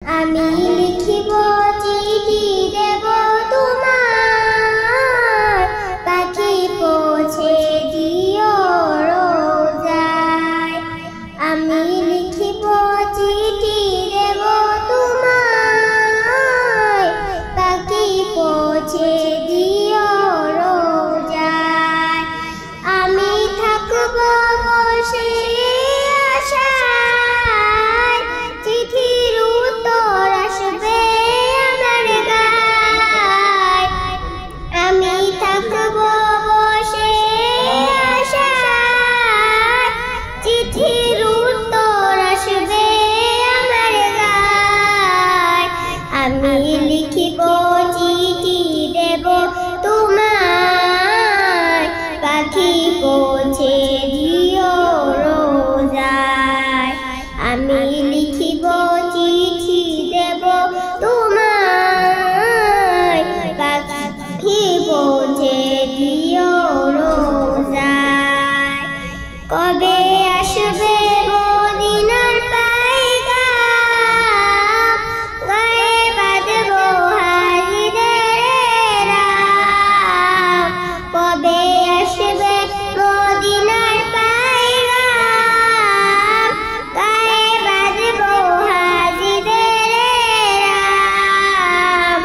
আমি লিখিব চিঠি দেব তোমার, পাখি পৌঁছে দিও রোজায়। আমি লিখিব চিঠি দেব তোমার, পাখি পৌঁছে দিও রোজায়। আমি থাকব বসে আশায়, চিঠির উত্তর আসবে আমার গায়। আমি থাকব বসে আশায়, চিঠির উত্তর আসবে আমার গায়। আমি লিখিব চিঠি দেব তোমার, পাখি পৌঁছে দিও রোজায়। আমি লিখিব চিঠি দেব তোমার, পাখি পৌঁছে দিও রোজায়। কবে আসবে মদিনার পায়গাম, গায়ে বাঁধব হাজিদের রাম। কবে আসবে মদিনার পায়গাম, গায়ে বাঁধব হাজিদের রাম।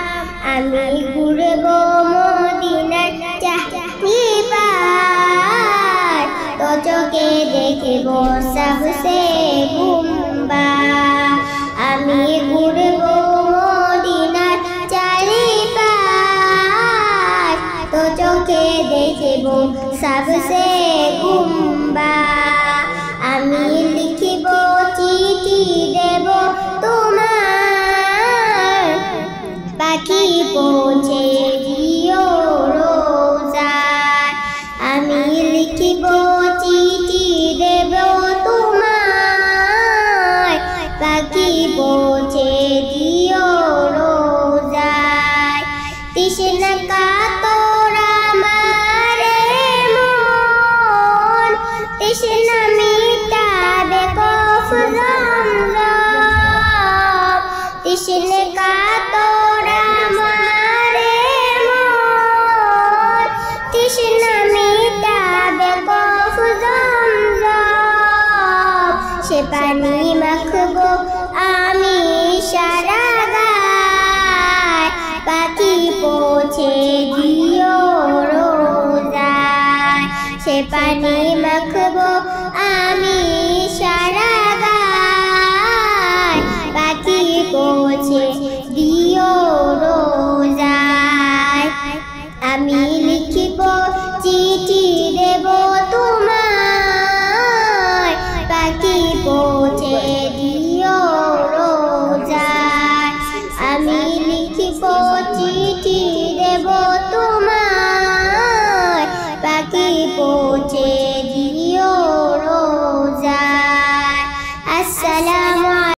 আমি ঘুরব মদিনার চারিপার, তো চোখে দেখব সবসে গুম্বা। আমি ঘুরব মদিনার চারিপার, তো চোখে দেখব সবসে গুম্বা। আমি লিখিব চিঠি দেব তোমার, পাখি পৌঁছে দিও রোজায়। আমি লিখিব চিঠি দেব তোমার, পাখি পৌঁছে দিও রোজায়। তৃষ্ণা কাতর আমার মন, তৃষ্ণা মিটাবে কফ জমজম। তৃষ্ণা কাতর আমার মন, তৃষ্ণা মিটাবে কফ জমজম। সে পানি মাখব আমি সারা গায়, পাখি পৌঁছে দিও রোজায়। সে পানি মাখব আমি সারা গায়, পাখি পৌঁছে দিও রোজায়। আমি লিখিব চিঠি দেব তোমার, পাখি পৌঁছে দিও রোজায়। আমি লিখিব চিঠি দেব তোমার, পাখি পৌঁছে